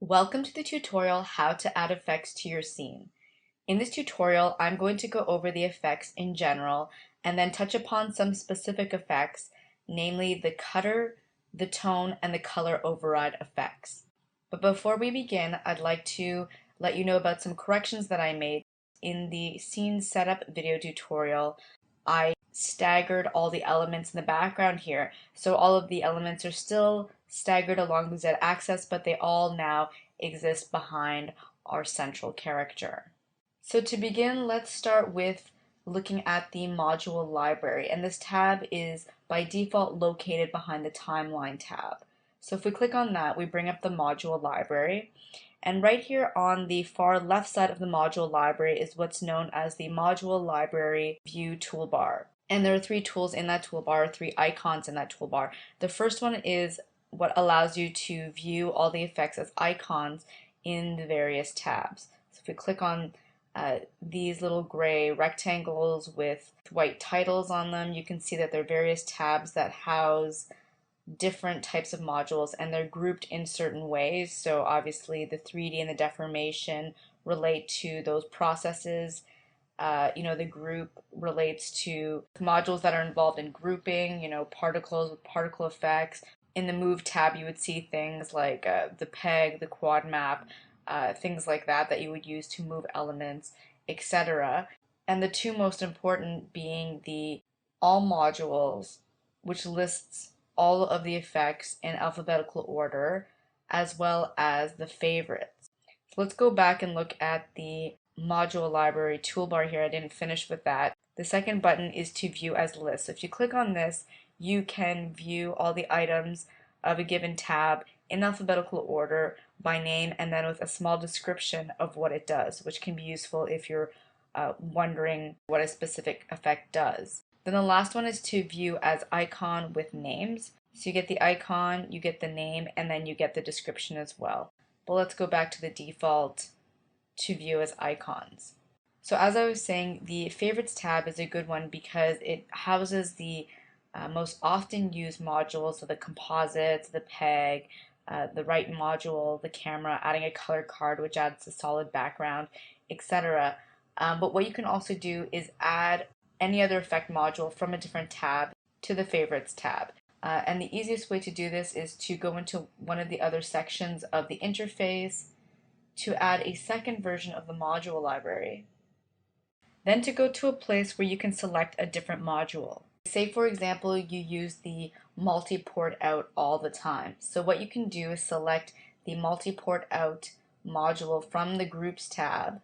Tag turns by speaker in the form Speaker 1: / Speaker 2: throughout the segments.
Speaker 1: Welcome to the tutorial How to Add Effects to Your Scene. In this tutorial, I'm going to go over the effects in general and then touch upon some specific effects, namely the cutter, the tone, and the color override effects. But before we begin, I'd like to let you know about some corrections that I made. In the scene setup video tutorial, I staggered all the elements in the background here. So all of the elements are still staggered along the z-axis, but they all now exist behind our central character. So to begin, let's start with looking at the module library, and this tab is by default located behind the timeline tab. So if we click on that, we bring up the module library, and right here on the far left side of the module library is what's known as the module library view toolbar. And there are three tools in that toolbar, three icons in that toolbar. The first one is what allows you to view all the effects as icons in the various tabs. So if we click on these little gray rectangles with white titles on them, you can see that there are various tabs that house different types of modules, and they're grouped in certain ways. So obviously the 3D and the deformation relate to those processes. The group relates to modules that are involved in grouping, particles with particle effects. In the Move tab, you would see things like the peg, the quad map, things like that you would use to move elements, etc. And the two most important being the All Modules, which lists all of the effects in alphabetical order, as well as the favorites. So let's go back and look at the module library toolbar here. I didn't finish with that. The second button is to view as list. So if you click on this, you can view all the items of a given tab in alphabetical order by name, and then with a small description of what it does, which can be useful if you're wondering what a specific effect does. Then the last one is to view as icon with names. So you get the icon, you get the name, and then you get the description as well. But let's go back to the default to view as icons. So as I was saying, the favorites tab is a good one because it houses the most often used modules, so the composites, the peg, the right module, the camera, adding a color card which adds a solid background, etc. But what you can also do is add any other effect module from a different tab to the favorites tab. And the easiest way to do this is to go into one of the other sections of the interface, to add a second version of the module library, then to go to a place where you can select a different module. Say, for example, you use the Multiport Out all the time. So what you can do is select the Multiport Out module from the Groups tab,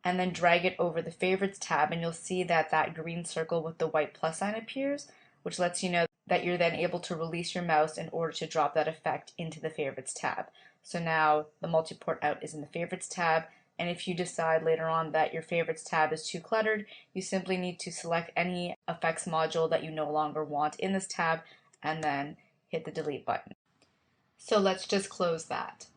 Speaker 1: and then drag it over the Favorites tab, and you'll see that that green circle with the white plus sign appears, which lets you know that you're then able to release your mouse in order to drop that effect into the Favorites tab. So now the Multiport Out is in the Favorites tab, and if you decide later on that your Favorites tab is too cluttered, you simply need to select any effects module that you no longer want in this tab and then hit the delete button. So let's just close that.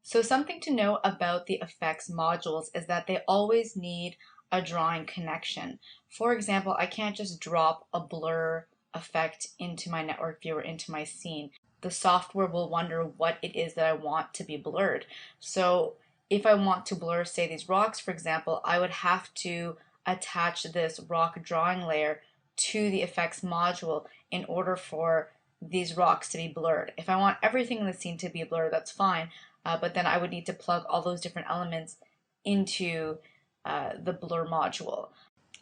Speaker 1: So something to know about the effects modules is that they always need a drawing connection. For example, I can't just drop a blur effect into my network viewer, into my scene. The software will wonder what it is that I want to be blurred. So if I want to blur, say, these rocks, for example, I would have to attach this rock drawing layer to the effects module in order for these rocks to be blurred. If I want everything in the scene to be blurred, that's fine. But then I would need to plug all those different elements into the blur module.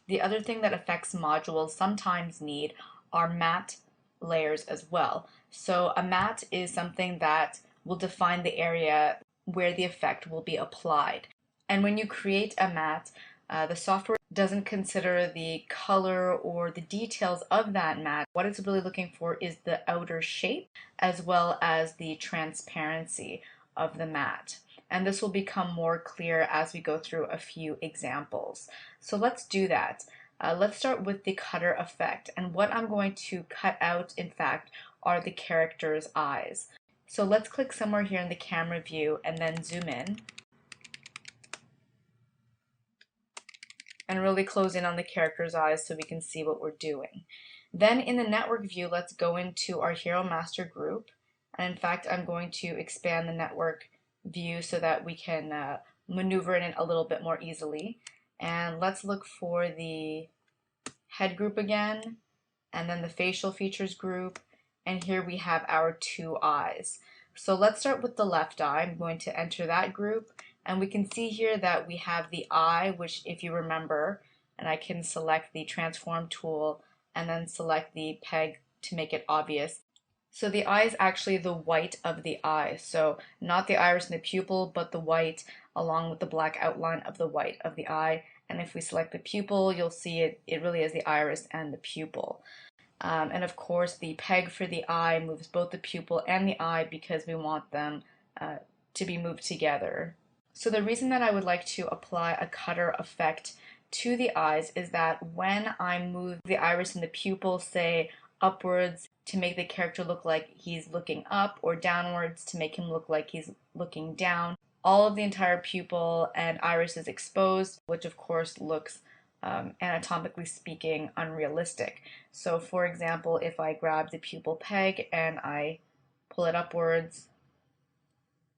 Speaker 1: The other thing that effects modules sometimes need are matte layers as well. So a matte is something that will define the area where the effect will be applied. And when you create a matte, the software doesn't consider the color or the details of that matte. What it's really looking for is the outer shape as well as the transparency of the matte. And this will become more clear as we go through a few examples. So let's do that. Let's start with the cutter effect. And what I'm going to cut out, in fact, are the character's eyes. So let's click somewhere here in the camera view and then zoom in. And really close in on the character's eyes so we can see what we're doing. Then in the network view, let's go into our Hero Master group, And in fact, I'm going to expand the network view so that we can maneuver in it a little bit more easily. And let's look for the head group again, and then the facial features group, and here we have our two eyes. So let's start with the left eye. I'm going to enter that group, and we can see here that we have the eye, which if you remember, and I can select the transform tool and then select the peg to make it obvious. So the eye is actually the white of the eye, so not the iris and the pupil, but the white along with the black outline of the white of the eye. And if we select the pupil, you'll see it really is the iris and the pupil. And of course, the peg for the eye moves both the pupil and the eye because we want them to be moved together. So the reason that I would like to apply a cutter effect to the eyes is that when I move the iris and the pupil, say upwards to make the character look like he's looking up, or downwards to make him look like he's looking down, all of the entire pupil and iris is exposed, which of course looks anatomically speaking unrealistic. So for example, if I grab the pupil peg and I pull it upwards,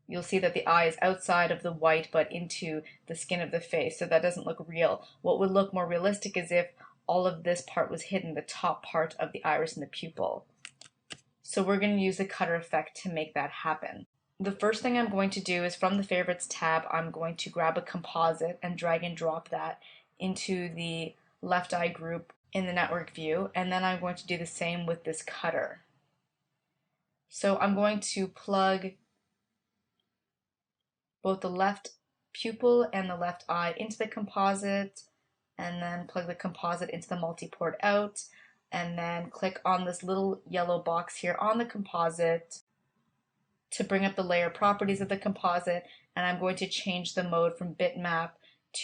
Speaker 1: you'll see that the eye is outside of the white but into the skin of the face, so that doesn't look real. What would look more realistic is if all of this part was hidden, the top part of the iris and the pupil. So we're going to use the cutter effect to make that happen. The first thing I'm going to do is from the favorites tab, I'm going to grab a composite and drag and drop that into the left eye group in the network view, and then I'm going to do the same with this cutter. So I'm going to plug both the left pupil and the left eye into the composite, and then plug the composite into the multiport out, and then click on this little yellow box here on the composite to bring up the layer properties of the composite, and I'm going to change the mode from bitmap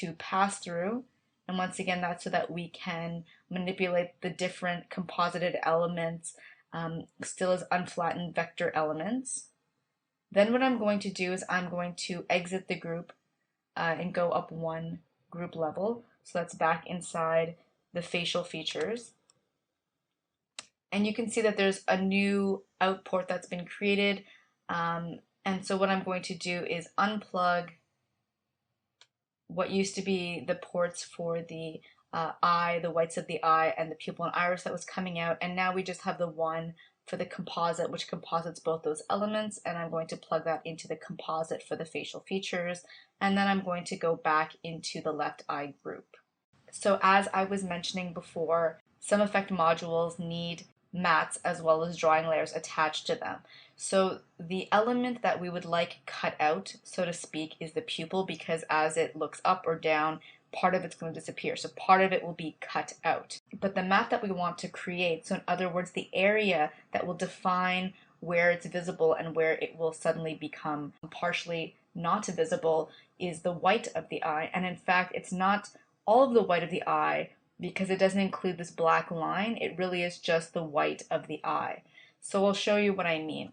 Speaker 1: to pass-through. And once again, that's so that we can manipulate the different composited elements still as unflattened vector elements. Then what I'm going to do is I'm going to exit the group and go up one group level. So that's back inside the facial features. And you can see that there's a new outport that's been created. And so what I'm going to do is unplug what used to be the ports for the eye, the whites of the eye, and the pupil and iris that was coming out, and now we just have the one for the composite, which composites both those elements, and I'm going to plug that into the composite for the facial features, and then I'm going to go back into the left eye group. So as I was mentioning before, some effect modules need mats as well as drawing layers attached to them. So the element that we would like cut out, so to speak, is the pupil, because as it looks up or down, part of it's going to disappear. So part of it will be cut out. But the mat that we want to create, so in other words, the area that will define where it's visible and where it will suddenly become partially not visible, is the white of the eye. And in fact, it's not all of the white of the eye, because it doesn't include this black line. It really is just the white of the eye. So I'll show you what I mean.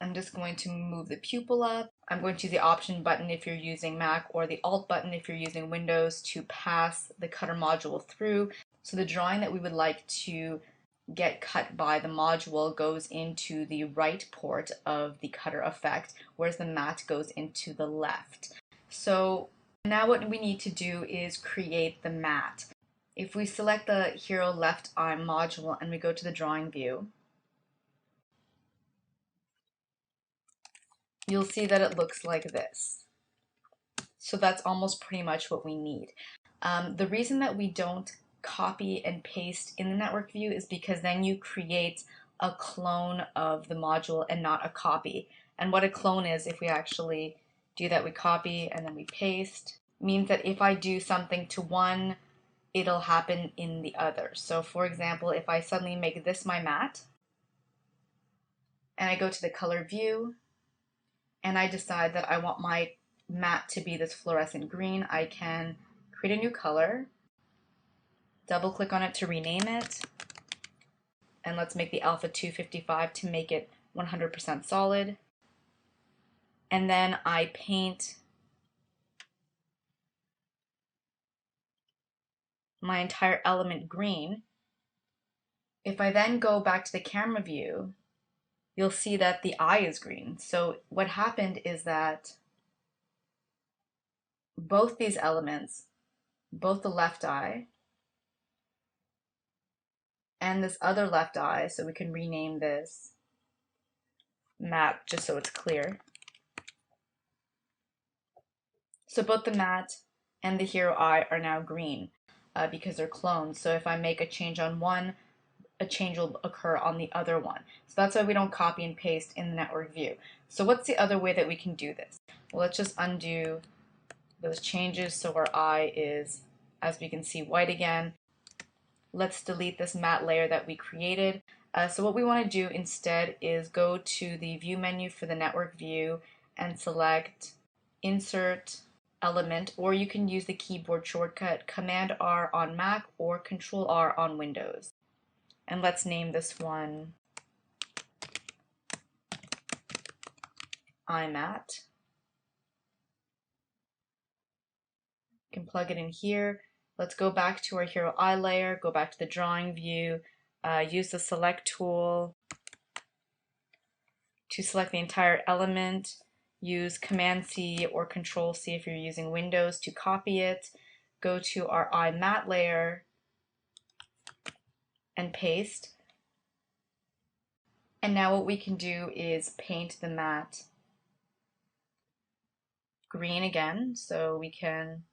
Speaker 1: I'm just going to move the pupil up. I'm going to use the Option button if you're using Mac, or the Alt button if you're using Windows, to pass the cutter module through. So the drawing that we would like to get cut by the module goes into the right port of the cutter effect, whereas the mat goes into the left. So now what we need to do is create the mat. If we select the Hero Left Eye module and we go to the drawing view, you'll see that it looks like this. So that's almost pretty much what we need. The reason that we don't copy and paste in the network view is because then you create a clone of the module and not a copy. And what a clone is, if we actually do that, we copy and then we paste, means that if I do something to one, it'll happen in the other. So for example, if I suddenly make this my mat, and I go to the color view, and I decide that I want my mat to be this fluorescent green, I can create a new color, double click on it to rename it, and let's make the alpha 255 to make it 100% solid. And then I paint my entire element green. If I then go back to the camera view, you'll see that the eye is green. So what happened is that both these elements, both the left eye and this other left eye, so we can rename this map just so it's clear. So both the matte and the hero eye are now green because they're clones. So if I make a change on one, a change will occur on the other one. So that's why we don't copy and paste in the network view. So what's the other way that we can do this? Well, let's just undo those changes so our eye is, as we can see, white again. Let's delete this matte layer that we created. So what we want to do instead is go to the view menu for the network view and select Insert Element, or you can use the keyboard shortcut Command R on Mac or Control R on Windows. And let's name this one iMatte. You can plug it in here. Let's go back to our hero eye layer, go back to the drawing view, use the select tool to select the entire element, use Command C or Control C if you're using Windows to copy it, go to our iMatte layer and paste. And now what we can do is paint the matte green again, so we can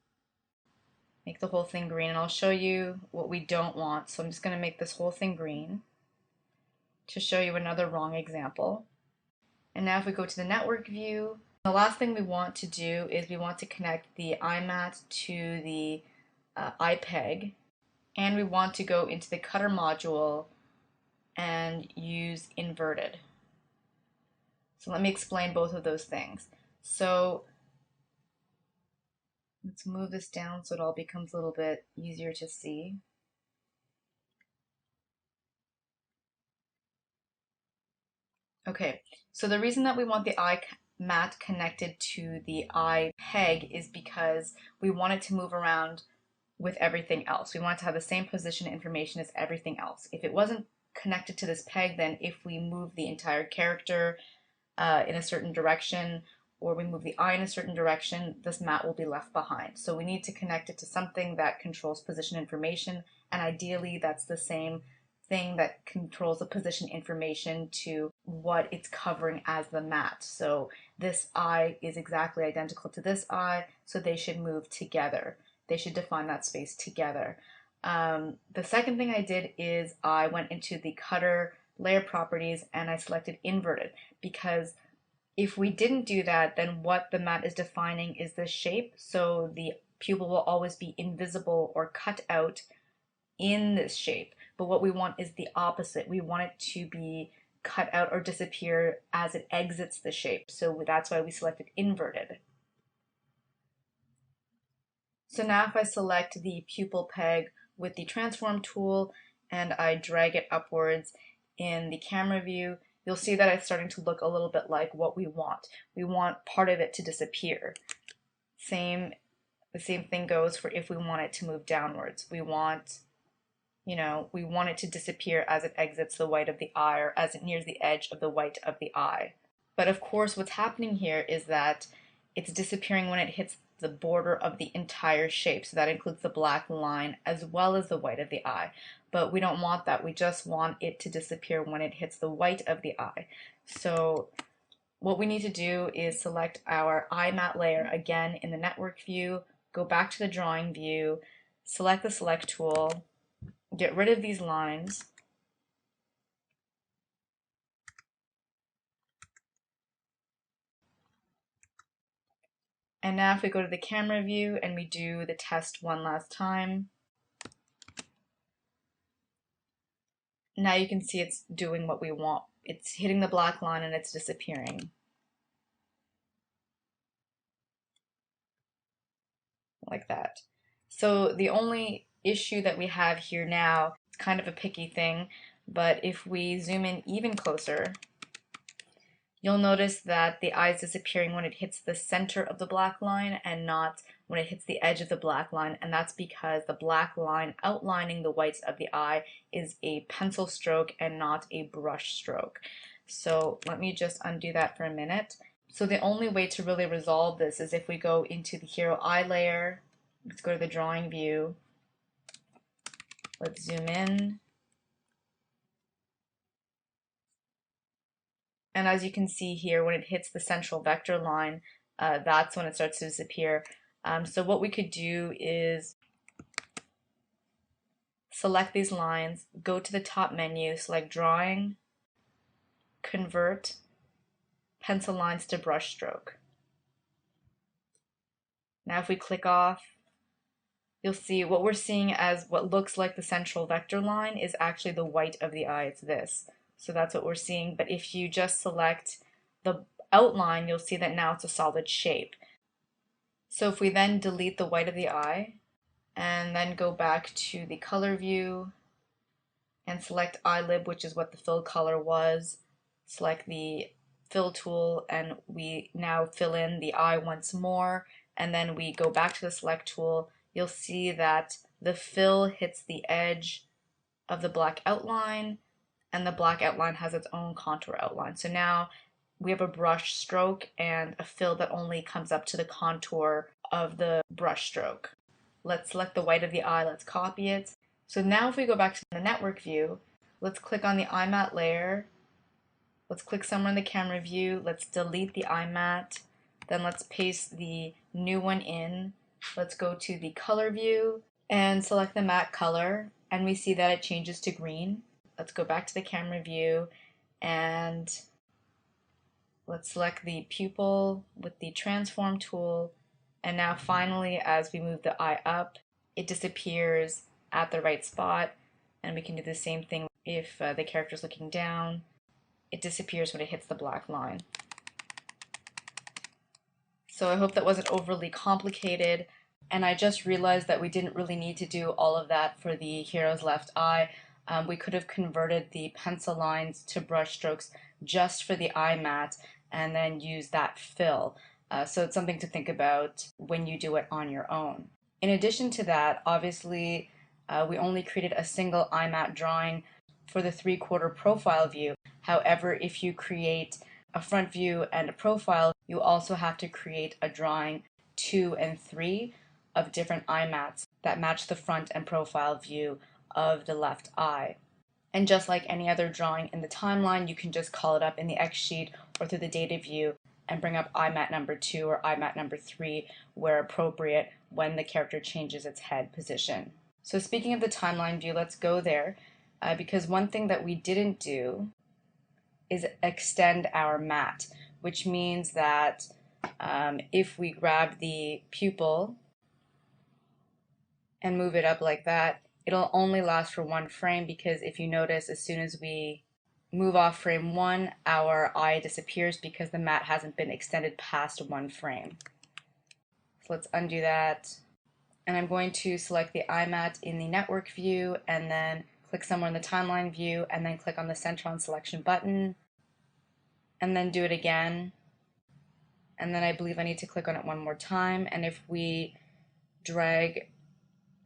Speaker 1: make the whole thing green, and I'll show you what we don't want. So I'm just going to make this whole thing green to show you another wrong example. And now if we go to the network view, the last thing we want to do is we want to connect the iMatte to the iPeg, and we want to go into the cutter module and use inverted. So let me explain both of those things. So let's move this down so it all becomes a little bit easier to see. Okay, so the reason that we want the iMatte connected to the iPeg is because we want it to move around with everything else. We want it to have the same position information as everything else. If it wasn't connected to this peg, then if we move the entire character in a certain direction, or we move the eye in a certain direction, this matte will be left behind. So we need to connect it to something that controls position information, and ideally that's the same thing that controls the position information to what it's covering as the matte. So this eye is exactly identical to this eye, so they should move together. They should define that space together. The second thing I did is I went into the cutter layer properties and I selected inverted, because if we didn't do that, then what the matte is defining is the shape, so the pupil will always be invisible or cut out in this shape. But what we want is the opposite. We want it to be cut out or disappear as it exits the shape. So that's why we selected inverted. So now if I select the pupil peg with the transform tool and I drag it upwards in the camera view, you'll see that it's starting to look a little bit like what we want. We want part of it to disappear. The same thing goes for if we want it to move downwards. We want it to disappear as it exits the white of the eye, or as it nears the edge of the white of the eye. But of course, what's happening here is that it's disappearing when it hits the border of the entire shape. So that includes the black line as well as the white of the eye. But we don't want that. We just want it to disappear when it hits the white of the eye. So what we need to do is select our iMatte layer again in the network view, go back to the drawing view, select the select tool, get rid of these lines, and now if we go to the camera view and we do the test one last time, now you can see it's doing what we want. It's hitting the black line and it's disappearing. Like that. So the only issue that we have here now, it's kind of a picky thing, but if we zoom in even closer, you'll notice that the eye is disappearing when it hits the center of the black line and not when it hits the edge of the black line, and that's because the black line outlining the whites of the eye is a pencil stroke and not a brush stroke. So let me just undo that for a minute. So the only way to really resolve this is if we go into the hero eye layer. Let's go to the drawing view. Let's zoom in. And as you can see here, when it hits the central vector line, that's when it starts to disappear. So what we could do is select these lines, go to the top menu, select Drawing, Convert Pencil Lines to Brush Stroke. Now if we click off, you'll see what we're seeing as what looks like the central vector line is actually the white of the eye. It's this. So that's what we're seeing. But if you just select the outline, you'll see that now it's a solid shape. So if we then delete the white of the eye and then go back to the color view and select eyelid, which is what the fill color was, select the fill tool, and we now fill in the eye once more, and then we go back to the select tool, you'll see that the fill hits the edge of the black outline, and the black outline has its own contour outline. So now we have a brush stroke and a fill that only comes up to the contour of the brush stroke. Let's select the white of the eye, let's copy it. So now if we go back to the network view, let's click on the eye matte layer, let's click somewhere in the camera view, let's delete the eye matte, then let's paste the new one in. Let's go to the color view and select the matte color, and we see that it changes to green. Let's go back to the camera view and let's select the pupil with the transform tool, and now finally as we move the eye up, it disappears at the right spot, and we can do the same thing if the character is looking down. It disappears when it hits the black line. So I hope that wasn't overly complicated, and I just realized that we didn't really need to do all of that for the hero's left eye. We could have converted the pencil lines to brush strokes just for the eye matte and then use that fill. So it's something to think about when you do it on your own. In addition to that, obviously, we only created a single eye matte drawing for the 3/4 profile view. However, if you create a front view and a profile, you also have to create a drawing 2 and 3 of different eye mattes that match the front and profile view of the left eye. And just like any other drawing in the timeline, you can just call it up in the X sheet or through the data view and bring up eye matte number 2 or eye matte number 3 where appropriate when the character changes its head position. So speaking of the timeline view, let's go there because one thing that we didn't do is extend our matte, which means that if we grab the pupil and move it up like that, it'll only last for 1 frame, because if you notice, as soon as we move off frame 1, our eye disappears because the matte hasn't been extended past 1 frame. So let's undo that. And I'm going to select the eye matte in the network view and then click somewhere in the timeline view and then click on the Centron selection button and then do it again. And then I believe I need to click on it one more time, and if we drag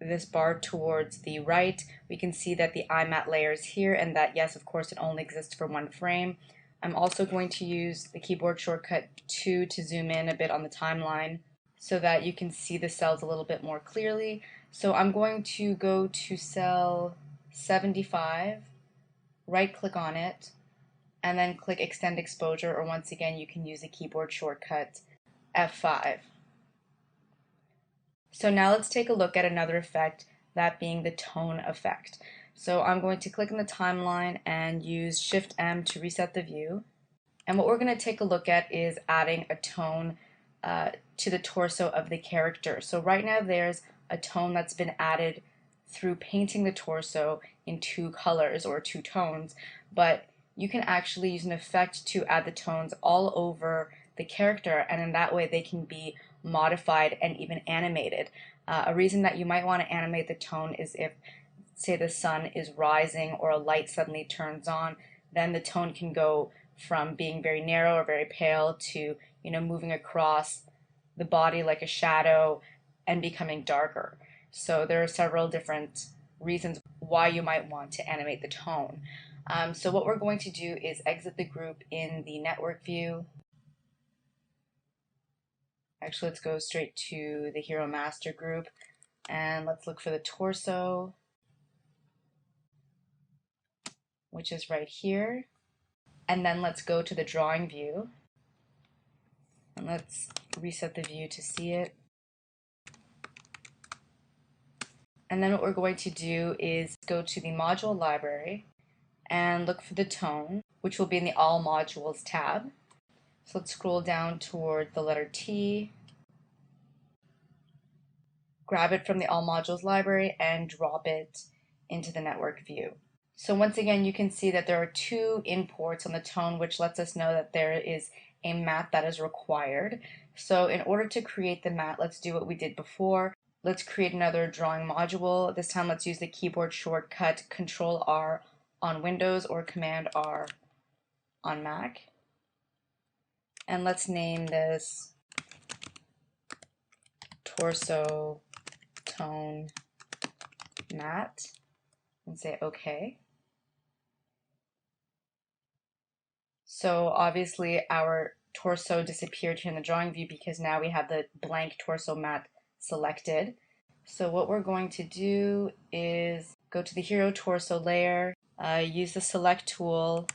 Speaker 1: this bar towards the right, we can see that the eye matte layer is here and that, yes, of course, it only exists for 1 frame. I'm also going to use the keyboard shortcut 2 to zoom in a bit on the timeline so that you can see the cells a little bit more clearly. So I'm going to go to cell 75, right click on it, and then click Extend Exposure, or once again you can use the keyboard shortcut F5. So now let's take a look at another effect, that being the tone effect. So I'm going to click on the timeline and use Shift M to reset the view. And what we're going to take a look at is adding a tone to the torso of the character. So right now there's a tone that's been added through painting the torso in 2 colors or 2 tones, but you can actually use an effect to add the tones all over the character, and in that way they can be modified and even animated. A reason that you might want to animate the tone is if, say, the sun is rising or a light suddenly turns on, then the tone can go from being very narrow or very pale to, moving across the body like a shadow, and becoming darker. So there are several different reasons why you might want to animate the tone. So what we're going to do is exit the group in the network view. Actually, let's go straight to the Hero Master group and let's look for the torso, which is right here. And then let's go to the drawing view and let's reset the view to see it. And then what we're going to do is go to the module library and look for the tone, which will be in the All Modules tab. So let's scroll down toward the letter T, grab it from the All Modules library, and drop it into the network view. So once again, you can see that there are two imports on the tone, which lets us know that there is a mat that is required. So in order to create the mat, let's do what we did before. Let's create another drawing module. This time let's use the keyboard shortcut Control R on Windows or Command R on Mac. And let's name this Torso Tone Mat and say OK. So obviously our torso disappeared here in the drawing view because now we have the blank torso mat selected. So what we're going to do is go to the Hero Torso layer, use the Select tool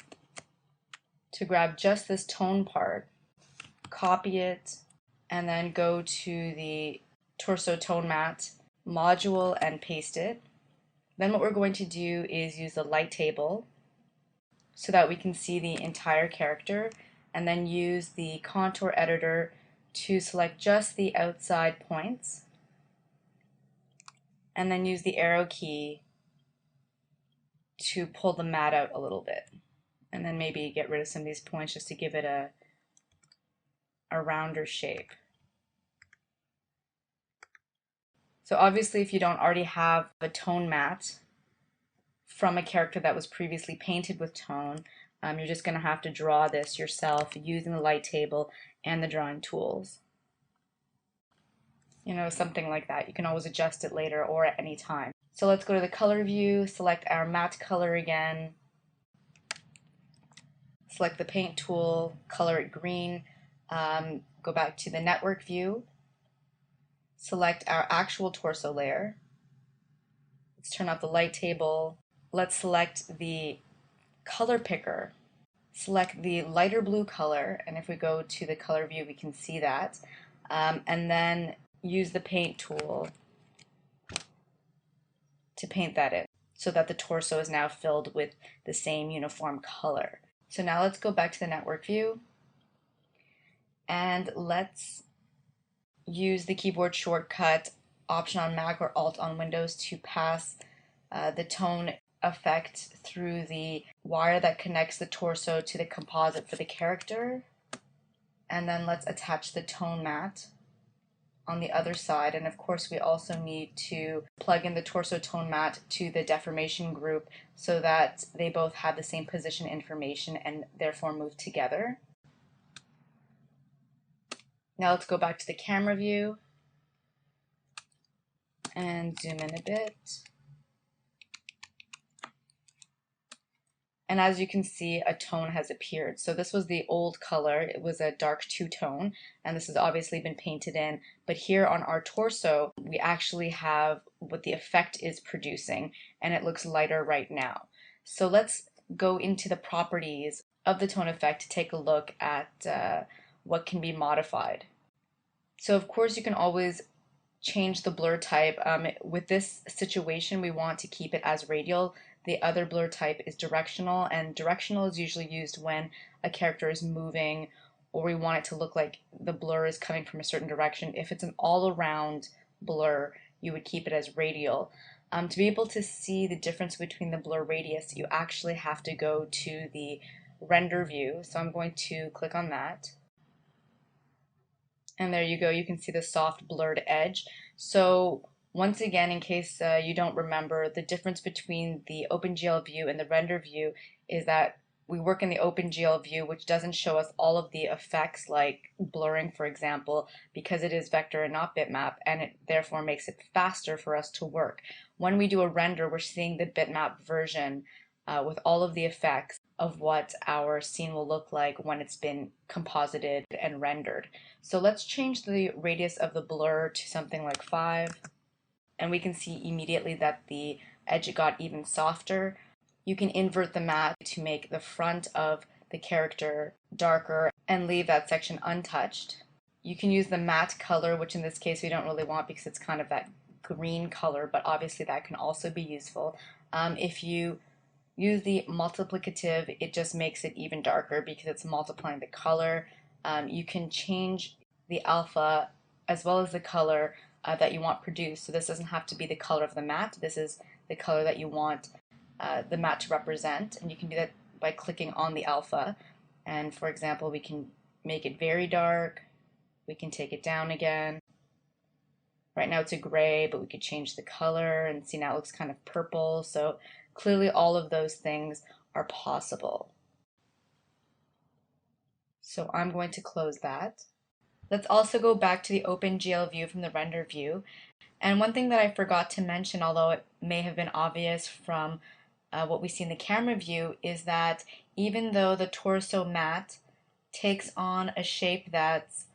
Speaker 1: to grab just this tone part, copy it, and then go to the Torso Tone Mat module and paste it. Then what we're going to do is use the light table so that we can see the entire character, and then use the contour editor to select just the outside points, and then use the arrow key to pull the mat out a little bit, and then maybe get rid of some of these points just to give it a rounder shape. So obviously if you don't already have a tone mat from a character that was previously painted with tone, you're just going to have to draw this yourself using the light table and the drawing tools. You know, something like that. You can always adjust it later or at any time. So let's go to the color view, select our matte color again, select the paint tool, color it green, go back to the network view, select our actual torso layer, let's turn off the light table, let's select the color picker, select the lighter blue color, and if we go to the color view we can see that, and then use the paint tool to paint that in so that the torso is now filled with the same uniform color. So now let's go back to the network view and let's use the keyboard shortcut Option on Mac or Alt on Windows to pass the tone effect through the wire that connects the torso to the composite for the character. And then let's attach the tone mat on the other side, and of course we also need to plug in the torso tone mat to the deformation group so that they both have the same position information and therefore move together. Now let's go back to the camera view and zoom in a bit. And as you can see, a tone has appeared. So this was the old color. It was a dark two-tone, and this has obviously been painted in. But here on our torso, we actually have what the effect is producing, and it looks lighter right now. So let's go into the properties of the tone effect to take a look at what can be modified. So of course you can always change the blur type. With this situation, we want to keep it as radial. The other blur type is directional, and directional is usually used when a character is moving or we want it to look like the blur is coming from a certain direction. If it's an all-around blur, you would keep it as radial. To be able to see the difference between the blur radius, you actually have to go to the render view. So I'm going to click on that. And there you go, you can see the soft blurred edge. So once again, in case you don't remember, the difference between the OpenGL view and the render view is that we work in the OpenGL view, which doesn't show us all of the effects like blurring, for example, because it is vector and not bitmap, and it therefore makes it faster for us to work. When we do a render, we're seeing the bitmap version with all of the effects of what our scene will look like when it's been composited and rendered. So let's change the radius of the blur to something like 5, and we can see immediately that the edge got even softer. You can invert the matte to make the front of the character darker and leave that section untouched. You can use the matte color, which in this case we don't really want because it's kind of that green color, but obviously that can also be useful. If you use the multiplicative, it just makes it even darker because it's multiplying the color. You can change the alpha as well as the color that you want produced. So this doesn't have to be the color of the matte. This is the color that you want the matte to represent, and you can do that by clicking on the alpha. And for example, we can make it very dark. We can take it down again. Right now it's a gray, but we could change the color and see now it looks kind of purple. So clearly all of those things are possible. So I'm going to close that. Let's also go back to the OpenGL view from the render view. And one thing that I forgot to mention, although it may have been obvious from what we see in the camera view, is that even though the torso matte takes on a shape that's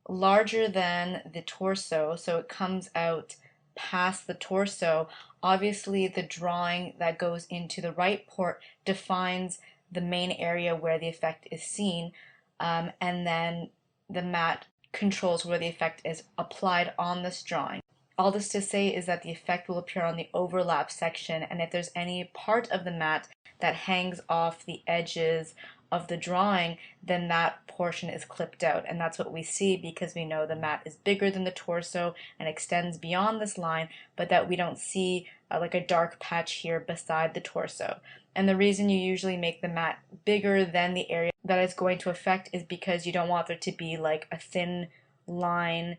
Speaker 1: larger than the torso, so it comes out past the torso, obviously the drawing that goes into the right port defines the main area where the effect is seen, and then the matte controls where the effect is applied on this drawing. All this to say is that the effect will appear on the overlap section, and if there's any part of the matte that hangs off the edges of the drawing, then that portion is clipped out, and that's what we see because we know the matte is bigger than the torso and extends beyond this line, but that we don't see like a dark patch here beside the torso. And the reason you usually make the matte bigger than the area that it's going to affect is because you don't want there to be like a thin line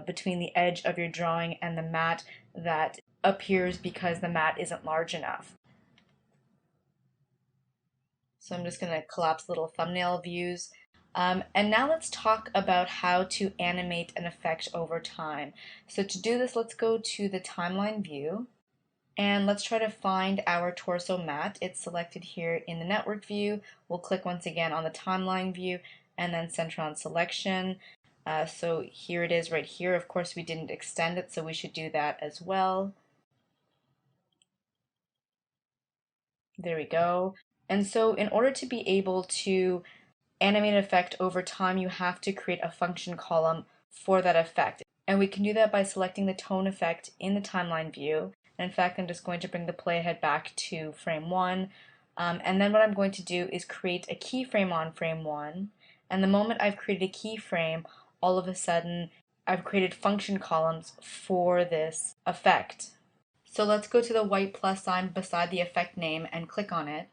Speaker 1: between the edge of your drawing and the matte that appears because the matte isn't large enough. So I'm just going to collapse little thumbnail views. And now let's talk about how to animate an effect over time. So to do this, let's go to the timeline view. And let's try to find our torso matte. It's selected here in the network view. We'll click once again on the timeline view and then center on selection. So here it is right here. Of course, we didn't extend it, so we should do that as well. There we go. And so in order to be able to animate an effect over time, you have to create a function column for that effect. And we can do that by selecting the tone effect in the timeline view. And in fact, I'm just going to bring the playhead back to frame 1. And then what I'm going to do is create a keyframe on frame 1. And the moment I've created a keyframe, all of a sudden I've created function columns for this effect. So let's go to the white plus sign beside the effect name and click on it.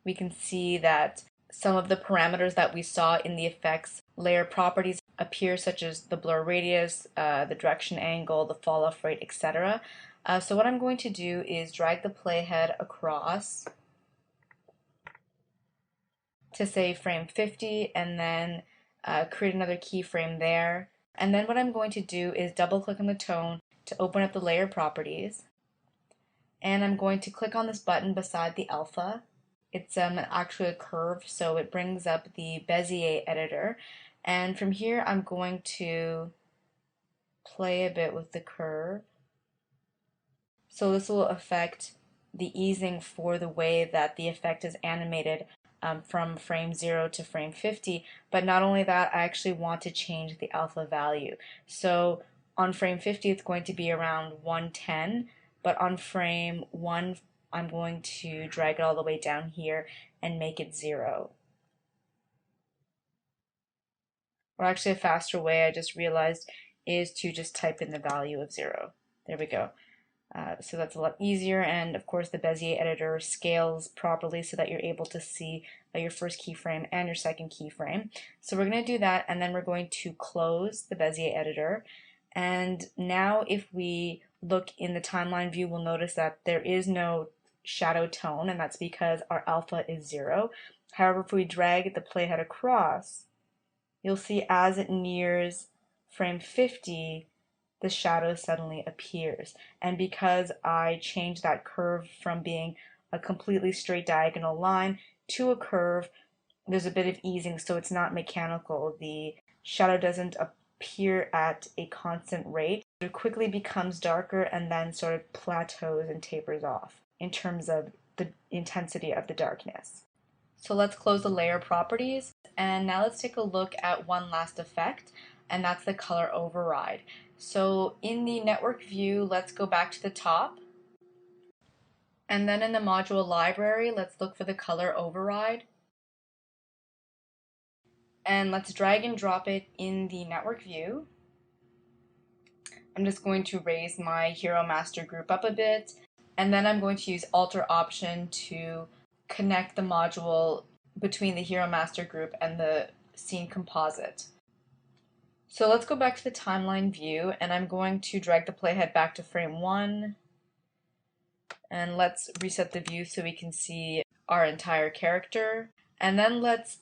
Speaker 1: We can see that some of the parameters that we saw in the effects layer properties appear, such as the blur radius, the direction angle, the fall off rate, etc. So what I'm going to do is drag the playhead across to say frame 50 and then create another keyframe there. And then what I'm going to do is double click on the tone to open up the layer properties. And I'm going to click on this button beside the alpha. It's actually a curve, so it brings up the Bezier editor. And from here, I'm going to play a bit with the curve. So this will affect the easing for the way that the effect is animated from frame 0 to frame 50. But not only that, I actually want to change the alpha value. So on frame 50, it's going to be around 110, but on frame 1, I'm going to drag it all the way down here and make it 0. Or actually a faster way, I just realized, is to just type in the value of 0. There we go. So that's a lot easier, and of course the Bezier editor scales properly so that you're able to see your first keyframe and your second keyframe. So we're going to do that, and then we're going to close the Bezier editor. And now if we look in the timeline view, we'll notice that there is no shadow tone, and that's because our alpha is 0. However, if we drag the playhead across, you'll see as it nears frame 50, the shadow suddenly appears. And because I changed that curve from being a completely straight diagonal line to a curve, there's a bit of easing, so it's not mechanical. The shadow doesn't appear at a constant rate. It quickly becomes darker and then sort of plateaus and tapers off in terms of the intensity of the darkness. So let's close the layer properties, and now let's take a look at one last effect, and that's the color override. So in the network view, let's go back to the top, and then in the module library, let's look for the color override. And let's drag and drop it in the network view. I'm just going to raise my hero master group up a bit, and then I'm going to use Alt Option to connect the module between the hero master group and the scene composite. So let's go back to the timeline view, and I'm going to drag the playhead back to frame 1, and let's reset the view so we can see our entire character, and then let's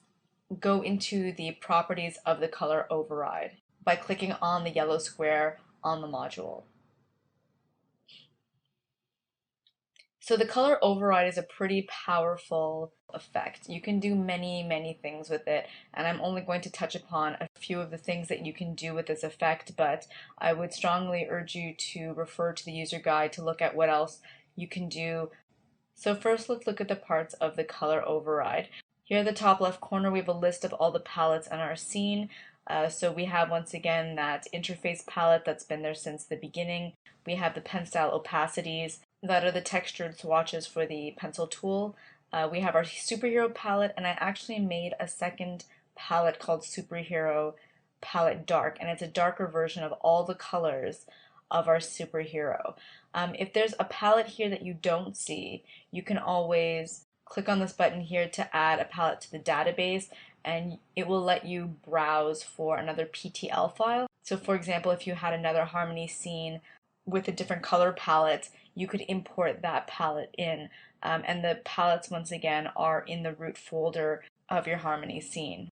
Speaker 1: go into the properties of the color override by clicking on the yellow square on the module. So the color override is a pretty powerful effect. You can do many things with it, and I'm only going to touch upon a few of the things that you can do with this effect, but I would strongly urge you to refer to the user guide to look at what else you can do. So first, let's look at the parts of the color override. Here at the top left corner, we have a list of all the palettes in our scene. So we have, once again, that interface palette that's been there since the beginning. We have the pen style opacities that are the textured swatches for the pencil tool. We have our superhero palette, and I actually made a second palette called Superhero Palette Dark, and it's a darker version of all the colors of our superhero. If there's a palette here that you don't see, you can always click on this button here to add a palette to the database, and it will let you browse for another PTL file. So for example, if you had another harmony scene with a different color palette, you could import that palette in, and the palettes, once again, are in the root folder of your harmony scene.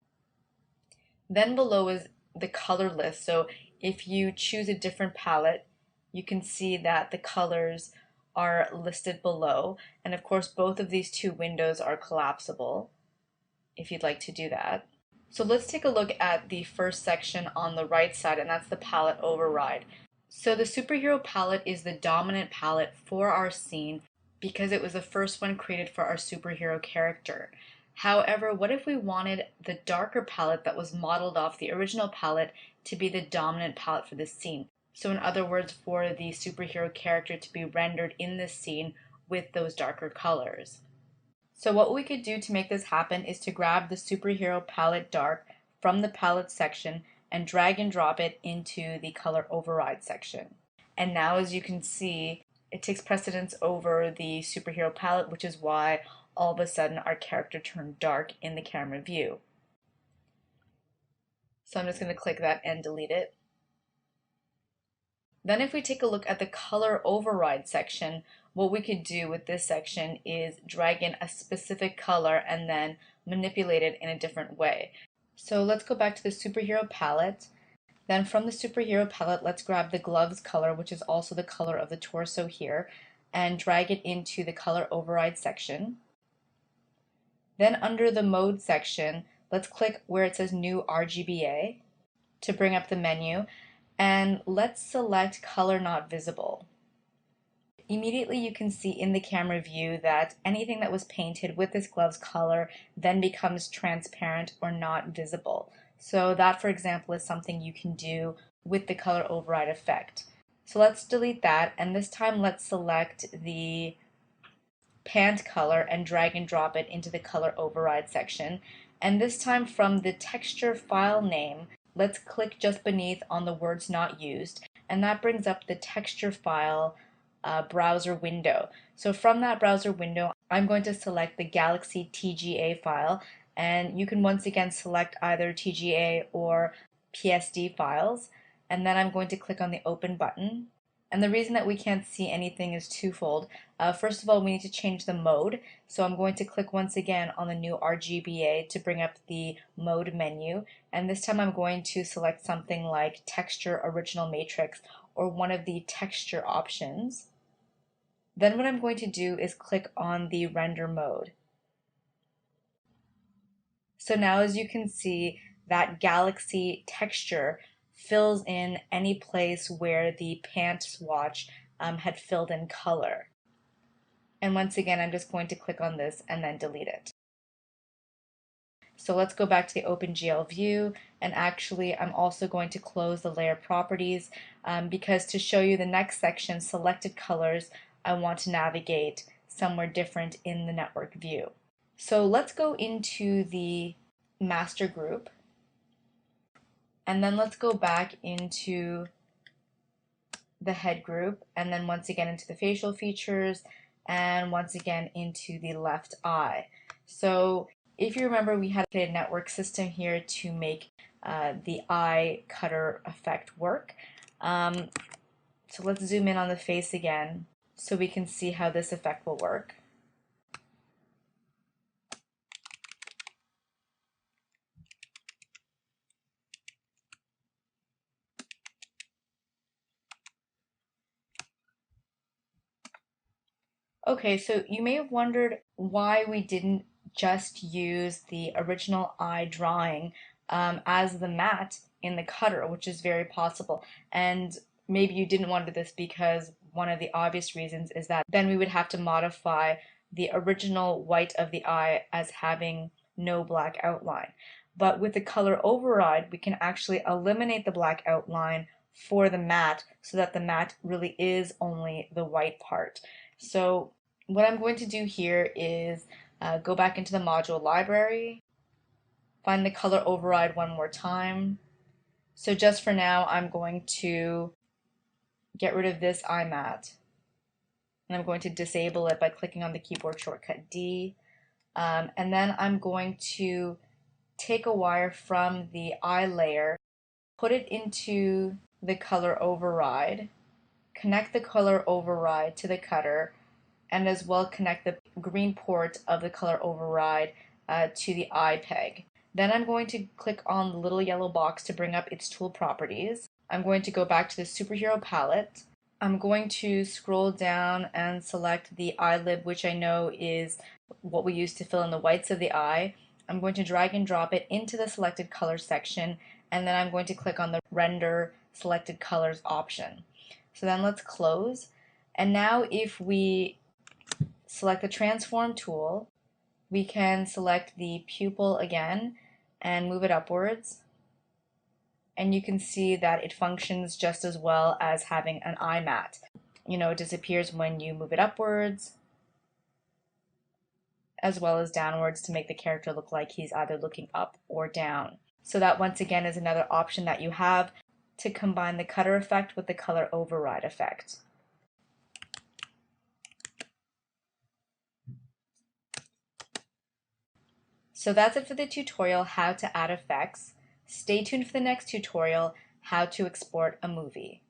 Speaker 1: Then below is the color list. So if you choose a different palette, you can see that the colors are listed below, and of course both of these two windows are collapsible if you'd like to do that. So let's take a look at the first section on the right side, and that's the palette override. So the superhero palette is the dominant palette for our scene because it was the first one created for our superhero character. However, what if we wanted the darker palette that was modeled off the original palette to be the dominant palette for this scene? So in other words, for the superhero character to be rendered in this scene with those darker colors. So what we could do to make this happen is to grab the superhero palette dark from the palette section and drag and drop it into the color override section. And now, as you can see, it takes precedence over the superhero palette, which is why all of a sudden our character turned dark in the camera view. So I'm just going to click that and delete it. Then if we take a look at the color override section, what we could do with this section is drag in a specific color and then manipulate it in a different way. So let's go back to the superhero palette. Then from the superhero palette, let's grab the gloves color, which is also the color of the torso here, and drag it into the color override section. Then under the mode section, let's click where it says new RGBA to bring up the menu, and let's select color not visible. Immediately you can see in the camera view that anything that was painted with this gloves color then becomes transparent or not visible. So that, for example, is something you can do with the color override effect. So let's delete that, and this time let's select the pant color and drag and drop it into the color override section. And this time from the texture file name, let's click just beneath on the words not used, and that brings up the texture file browser window. So from that browser window, I'm going to select the Galaxy TGA file, and you can once again select either TGA or PSD files, and then I'm going to click on the open button. And the reason that we can't see anything is twofold. First of all, we need to change the mode. So I'm going to click once again on the new RGBA to bring up the mode menu. And this time I'm going to select something like Texture Original Matrix or one of the texture options. Then what I'm going to do is click on the render mode. So now as you can see, that galaxy texture fills in any place where the pant swatch had filled in color. And once again, I'm just going to click on this and then delete it. So let's go back to the OpenGL view, and actually I'm also going to close the layer properties because to show you the next section, selected colors, I want to navigate somewhere different in the network view. So let's go into the master group, and then let's go back into the head group, and then once again into the facial features, and once again into the left eye. So if you remember, we had a network system here to make the eye cutter effect work. So let's zoom in on the face again so we can see how this effect will work. Okay, so you may have wondered why we didn't just use the original eye drawing as the mat in the cutter, which is very possible. And maybe you didn't want to do this because one of the obvious reasons is that then we would have to modify the original white of the eye as having no black outline. But with the color override, we can actually eliminate the black outline for the mat so that the mat really is only the white part. So what I'm going to do here is go back into the module library, find the color override one more time. So just for now, I'm going to get rid of this eye mat, and I'm going to disable it by clicking on the keyboard shortcut D. And then I'm going to take a wire from the eye layer, put it into the color override, connect the color override to the cutter, and as well connect the green port of the color override to the eye peg. Then I'm going to click on the little yellow box to bring up its tool properties. I'm going to go back to the superhero palette. I'm going to scroll down and select the eyelid, which I know is what we use to fill in the whites of the eye. I'm going to drag and drop it into the selected color section, and then I'm going to click on the render selected colors option. So then let's close. And now if we select the transform tool, we can select the pupil again and move it upwards. And you can see that it functions just as well as having an eye mat. You know, it disappears when you move it upwards as well as downwards to make the character look like he's either looking up or down. So that once again is another option that you have to combine the cutter effect with the color override effect. So that's it for the tutorial how to add effects. Stay tuned for the next tutorial, how to export a movie.